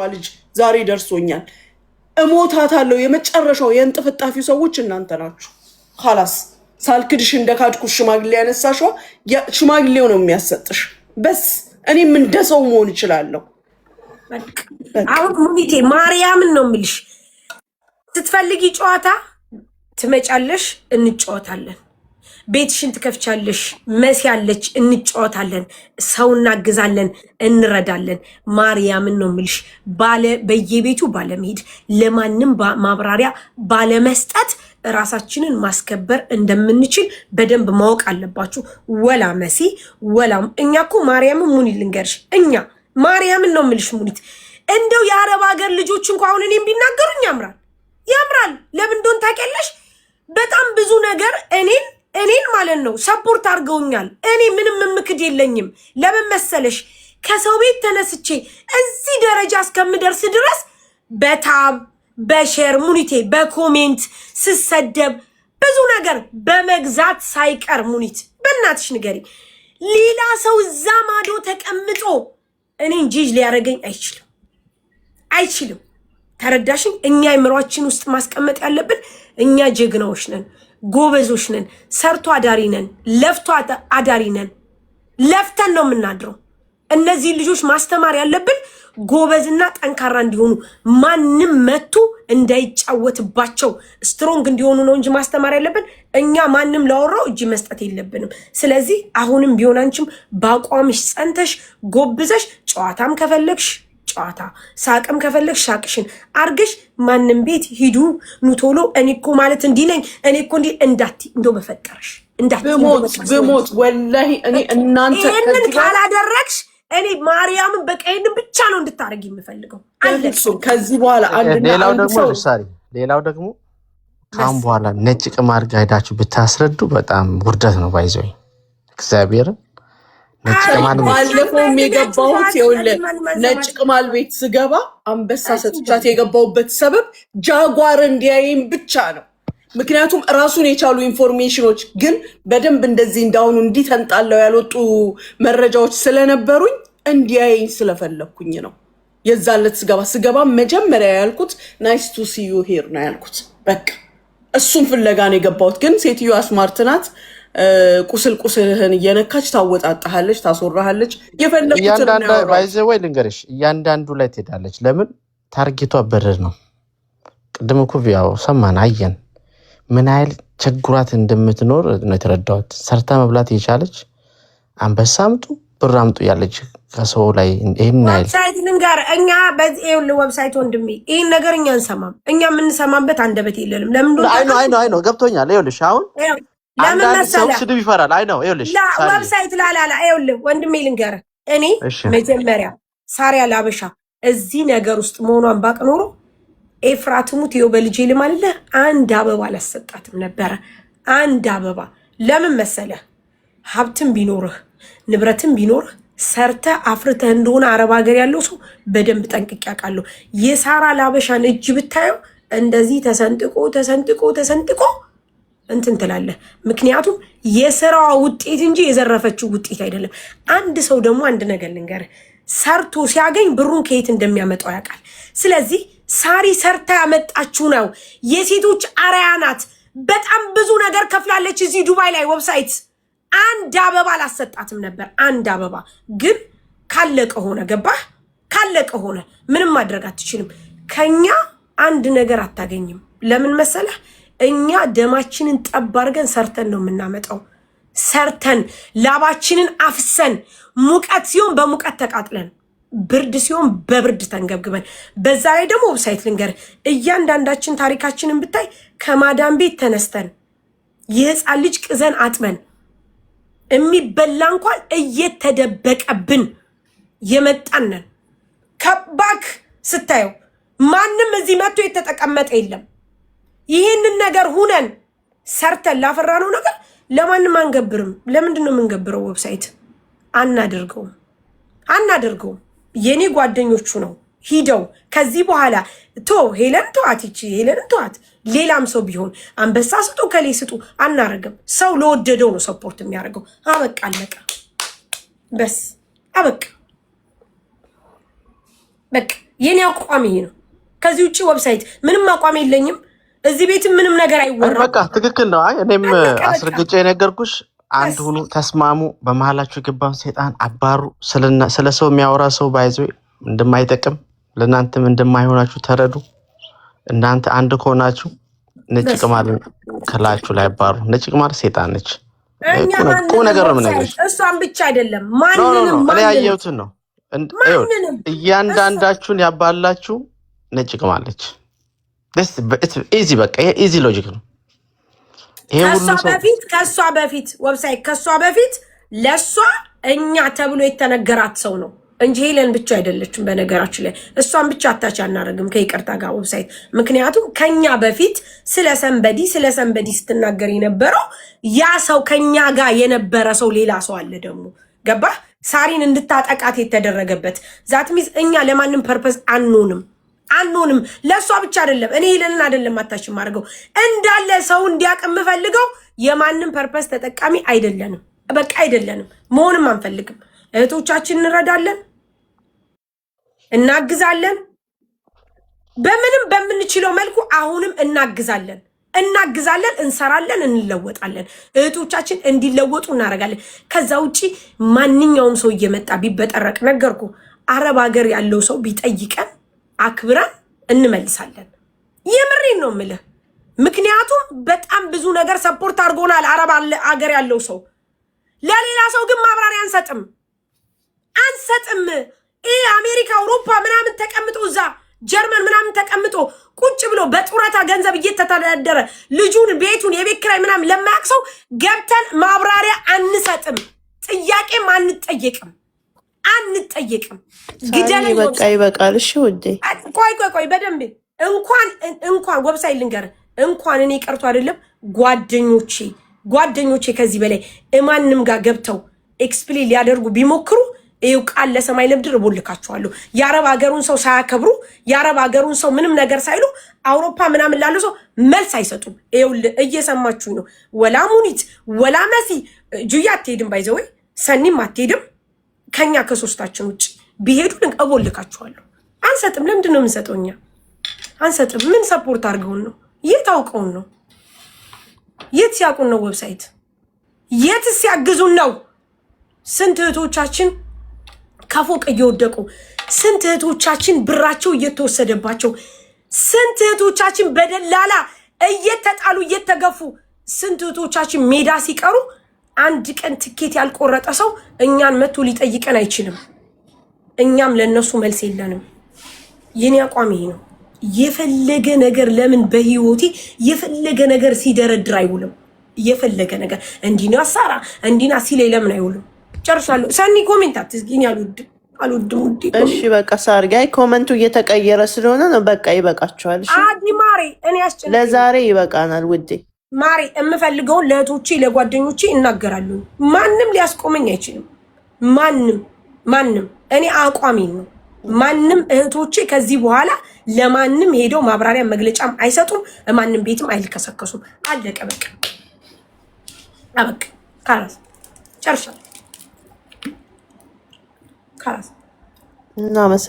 ልጅ ዛሬ ደርሶኛል። እሞታታለሁ። የመጨረሻው የእንጥፍጣፊው ሰዎች እናንተ ናችሁ። خلاص ሳልክድሽ እንደካድኩሽ ሽማግሌ ያነሳሽው ሽማግሌው ነው የሚያሰጥሽ። በስ እኔም እንደሰው መሆን እችላለሁ። አሁን ሙኒቴ ማርያምን ነው የምልሽ። ስትፈልጊ ጨዋታ ትመጫለሽ፣ እንጫወታለን። ቤትሽን ትከፍቻለሽ፣ መሲ ያለች እንጫወታለን፣ ሰው እናግዛለን፣ እንረዳለን። ማርያምን ነው የምልሽ። በየቤቱ ባለመሄድ ለማንም ማብራሪያ ባለመስጠት ራሳችንን ማስከበር እንደምንችል በደንብ ማወቅ አለባችሁ። ወላ መሲ ወላም እኛ እኮ ማርያምን ሙኒ ልንገርሽ፣ እኛ ማርያምን ነው የምልሽ ሙኒት። እንደው የአረብ ሀገር ልጆች እንኳን አሁን እኔም ቢናገሩኝ ያምራል። ለምን እንደሆነ ታውቂያለሽ? በጣም ብዙ ነገር እኔን ማለት ነው ሰፖርት አድርገውኛል። እኔ ምንም ምክድ የለኝም። ለምን መሰለሽ? ከሰው ቤት ተነስቼ እዚህ ደረጃ እስከምደርስ ድረስ በታብ በሼር ሙኒቴ በኮሜንት ስሰደብ ብዙ ነገር በመግዛት ሳይቀር ሙኒት በእናትሽ ንገሪ። ሌላ ሰው እዛ ማዶ ተቀምጦ እኔን ጂጅ ሊያደርገኝ አይችልም። ተረዳሽኝ? እኛ አይምሯችን ውስጥ ማስቀመጥ ያለብን እኛ ጀግናዎች ነን፣ ጎበዞች ነን፣ ሰርቶ አዳሪ ነን፣ ለፍቶ አዳሪ ነን። ለፍተን ነው የምናድረው። እነዚህ ልጆች ማስተማር ያለብን ጎበዝና ጠንካራ እንዲሆኑ፣ ማንም መቱ እንዳይጫወትባቸው ስትሮንግ እንዲሆኑ ነው እንጂ ማስተማር ያለብን እኛ ማንም ላወራው እጅ መስጠት የለብንም። ስለዚህ አሁንም ቢሆን አንቺም በአቋምሽ ጸንተሽ ጎብዘሽ ጨዋታም ከፈለግሽ ጨዋታ ሳቅም ከፈለግሽ ሳቅሽን አርግሽ ማንም ቤት ሂዱ ኑቶሎ እኔ እኮ ማለት እንዲህ ነኝ እኔ እኮ እንዲህ እንደው በፈጠረሽ በሞት ወላሂ እኔ እናንተ ይሄንን ካላደረግሽ እኔ ማርያምን በቀይን ብቻ ነው እንድታረጊ የምፈልገው። አለሱ ከዚህ በኋላ ሌላው ደግሞ ካም በኋላ ነጭ ቅማል ጋይዳችሁ ብታስረዱ በጣም ውርደት ነው። ባይዘው እግዚአብሔር ነጭ ቅማል ባለፈው የገባሁት ነጭ ቅማል ቤት ስገባ አንበሳ ሰጥቻት የገባሁበት ሰበብ ጃጓር እንዲያይም ብቻ ነው። ምክንያቱም ራሱን የቻሉ ኢንፎርሜሽኖች ግን በደንብ እንደዚህ እንዳሁኑ እንዲተንጣለው ያልወጡ መረጃዎች ስለነበሩኝ እንዲያይኝ ስለፈለኩኝ ነው። የዛለት ስገባ መጀመሪያ ያልኩት ናይስ ቱ ሲ ዩ ሄር ነው ያልኩት። በቃ እሱን ፍለጋ ነው የገባሁት። ግን ሴትዮዋ ስማርት ናት። ቁስልህን እየነካች ታወጣጣሃለች፣ ታስወራሃለች። የፈለኩትን ነው ባይዘው ወይ ልንገርሽ፣ እያንዳንዱ ላይ ትሄዳለች። ለምን ታርጌቷ በረር ነው። ቅድም እኮ ያው ሰማን አየን ምን አይል ቸግሯት እንደምትኖር ነው የተረዳሁት። ሰርታ መብላት የቻለች አንበሳ አምጡ ብር አምጡ ያለች ከሰው ላይ ይሄን አይል ዌብሳይት ልንገር። እኛ በዚህ ዌብሳይት ወንድሜ ይሄን ነገር እኛ እንሰማም። እኛ የምንሰማበት አንደበት የለንም። ለምን አይ ነው ገብቶኛል። ይኸውልሽ አሁን ለምን መሰለህ ስድብ ይፈራል። አይ ነው ይኸውልሽ ዌብሳይት ላላላ ይኸውልህ ወንድሜ ልንገር። እኔ መጀመሪያ ሳሪያ ላበሻ እዚህ ነገር ውስጥ መሆኗን ባቅ ኖሮ ኤፍራትሙት ይው በልጄ ልማልለ አንድ አበባ አላሰጣትም ነበረ። አንድ አበባ ለምን መሰለህ? ሀብትም ቢኖርህ ንብረትም ቢኖርህ ሰርተ አፍርተህ እንደሆነ አረብ ሀገር ያለው ሰው በደንብ ጠንቅቄ አውቃለሁ። የሳራ ላበሻን እጅ ብታየው እንደዚህ ተሰንጥቆ እንትን ትላለህ። ምክንያቱም የስራዋ ውጤት እንጂ የዘረፈችው ውጤት አይደለም። አንድ ሰው ደግሞ አንድ ነገር ልንገርህ፣ ሰርቶ ሲያገኝ ብሩን ከየት እንደሚያመጣው ያውቃል። ስለዚህ ሳሪ ሰርታ ያመጣችው ነው። የሴቶች አርአያ ናት። በጣም ብዙ ነገር ከፍላለች። እዚህ ዱባይ ላይ ዌብሳይት አንድ አበባ አላሰጣትም ነበር። አንድ አበባ ግን ካለቀ ሆነ። ገባህ? ካለቀ ሆነ። ምንም ማድረግ አትችልም። ከኛ አንድ ነገር አታገኝም። ለምን መሰለህ? እኛ ደማችንን ጠብ አድርገን ሰርተን ነው የምናመጣው። ሰርተን ላባችንን አፍሰን ሙቀት ሲሆን በሙቀት ተቃጥለን ብርድ ሲሆን በብርድ ተንገብግበን። በዛ ላይ ደግሞ ዌብሳይት ልንገር፣ እያንዳንዳችን ታሪካችንን ብታይ ከማዳም ቤት ተነስተን የህፃን ልጅ ቅዘን አጥበን የሚበላ እንኳን እየተደበቀብን የመጣነን። ከባክ ስታየው ማንም እዚህ መጥቶ የተጠቀመጠ የለም። ይህንን ነገር ሁነን ሰርተን ላፈራነው ነገር ለማንም አንገብርም። ለምንድን ነው የምንገብረው? ዌብሳይት አናደርገውም። የኔ ጓደኞቹ ነው ሂደው ከዚህ በኋላ ሄለን ተዋት፣ ሌላም ሰው ቢሆን አንበሳ ስጡ ከሌ ስጡ አናረግም። ሰው ለወደደው ነው ሰፖርት የሚያደርገው። አበቃ አለቀ። በስ አበቃ። በቃ የኔ አቋም ይሄ ነው። ከዚህ ውጪ ዌብሳይት ምንም አቋም የለኝም። እዚህ ቤትም ምንም ነገር አይወራም። በቃ ትክክል ነው። አይ እኔም አስረግጬ የነገርኩሽ አንድ ሁኑ፣ ተስማሙ። በመሀላችሁ የገባውን ሰይጣን አባሩ። ስለ ሰው የሚያወራ ሰው ባይዞ እንደማይጠቅም ለእናንተም እንደማይሆናችሁ ተረዱ። እናንተ አንድ ከሆናችሁ ነጭ ቅማልን ከላችሁ ላይ አባሩ። ነጭ ቅማል ሰይጣን ነች። ቁም ነገር ነው የምነግርሽ። እሷን ብቻ አይደለም ማንንም እኔ ያየሁትን ነው። እያንዳንዳችሁን ያባላችሁ ነጭ ቅማለች። ኢዚ በቃ ይሄ ኢዚ ሎጂክ ነው። ከሷ በፊት ዌብሳይት ከሷ በፊት ለሷ እኛ ተብሎ የተነገራት ሰው ነው እንጂ ሄለን ብቻ አይደለችም። በነገራችን ላይ እሷን ብቻ አታች አናደርግም ከይቅርታ ጋር ዌብሳይት። ምክንያቱም ከኛ በፊት ስለ ሰንበዲ ስትናገር የነበረው ያ ሰው ከኛ ጋር የነበረ ሰው ሌላ ሰው አለ ደግሞ ገባህ? ሳሪን እንድታጠቃት የተደረገበት ዛት ሚስ እኛ ለማንም ፐርፐዝ አንሆንም። ለሷ ብቻ አይደለም እኔ ሄለንን አይደለም አታች ማድረገው እንዳለ ሰው እንዲያውቅ የምፈልገው የማንም ፐርፐዝ ተጠቃሚ አይደለንም። በቃ አይደለንም፣ መሆንም አንፈልግም። እህቶቻችን እንረዳለን፣ እናግዛለን። በምንም በምንችለው መልኩ አሁንም እናግዛለን፣ እንሰራለን፣ እንለወጣለን። እህቶቻችን እንዲለወጡ እናደርጋለን። ከዛ ውጪ ማንኛውም ሰው እየመጣ ቢበጠረቅ ነገርኩ አረብ ሀገር ያለው ሰው ቢጠይቀን አክብረን እንመልሳለን። የምሬን ነው የምልህ። ምክንያቱም በጣም ብዙ ነገር ሰፖርት አድርጎናል አረብ ሀገር ያለው ሰው። ለሌላ ሰው ግን ማብራሪያ አንሰጥም። ይሄ አሜሪካ አውሮፓ ምናምን ተቀምጦ እዛ ጀርመን ምናምን ተቀምጦ ቁጭ ብሎ በጡረታ ገንዘብ እየተተዳደረ ልጁን ቤቱን የቤት ኪራይ ምናምን ለማያውቅ ሰው ገብተን ማብራሪያ አንሰጥም። ጥያቄም አንጠየቅም። ግደል በቃ ይበቃል። እሺ ውዴ ቆይ በደንብ እንኳን ዌብሳይት ልንገርህ እንኳን እኔ ቀርቶ አይደለም ጓደኞቼ ከዚህ በላይ ማንም ጋር ገብተው ኤክስፕሌን ሊያደርጉ ቢሞክሩ ይው ቃል ለሰማይ ለምድር እቦልካቸዋለሁ። የአረብ ሀገሩን ሰው ሳያከብሩ የአረብ ሀገሩን ሰው ምንም ነገር ሳይሉ አውሮፓ ምናምን ላሉ ሰው መልስ አይሰጡም። ይው እየሰማችሁኝ ነው። ወላ ሙኒት ወላ መሲ ጁያ አትሄድም፣ ባይዘወይ ሰኒም አትሄድም። ከኛ ከሶስታችን ውጭ ቢሄዱ እቦልካቸዋለሁ። አንሰጥም። ለምንድን ነው የምንሰጠው? እኛ አንሰጥም። ምን ሰፖርት አድርገውን ነው? የት አውቀውን ነው? የት ሲያውቁን ነው? ዌብሳይት የት ሲያግዙን ነው? ስንት እህቶቻችን ከፎቅ እየወደቁ፣ ስንት እህቶቻችን ብራቸው እየተወሰደባቸው፣ ስንት እህቶቻችን በደላላ እየተጣሉ እየተገፉ፣ ስንት እህቶቻችን ሜዳ ሲቀሩ አንድ ቀን ትኬት ያልቆረጠ ሰው እኛን መጥቶ ሊጠይቀን አይችልም። እኛም ለነሱ መልስ የለንም። የኔ አቋም ይሄ ነው። የፈለገ ነገር ለምን በህይወቴ የፈለገ ነገር ሲደረድር አይውልም። የፈለገ ነገር እንዲና ሳራ እንዲና ሲለይ ለምን አይውልም? ጨርሻለሁ። ሰኒ ኮሜንት አትዝጊኝ። አልወድም ውዴ። እሺ በቃ ሳርጋይ ኮመንቱ እየተቀየረ ስለሆነ ነው። በቃ ይበቃቸዋል። እሺ አዲ ማሬ እኔ አስጨነቀኝ። ለዛሬ ይበቃናል ውዴ። ማሬ የምፈልገውን ለእህቶቼ ለጓደኞቼ እናገራለሁ። ማንም ሊያስቆመኝ አይችልም። ማንም እኔ አቋሜን ነው። ማንም እህቶቼ ከዚህ በኋላ ለማንም ሄደው ማብራሪያ መግለጫም አይሰጡም። ማንም ቤትም አይልከሰከሱም። አለቀ በቃ አበቃ። ካላስ ጨርሻለሁ። ካላስ እናመሰግናለን።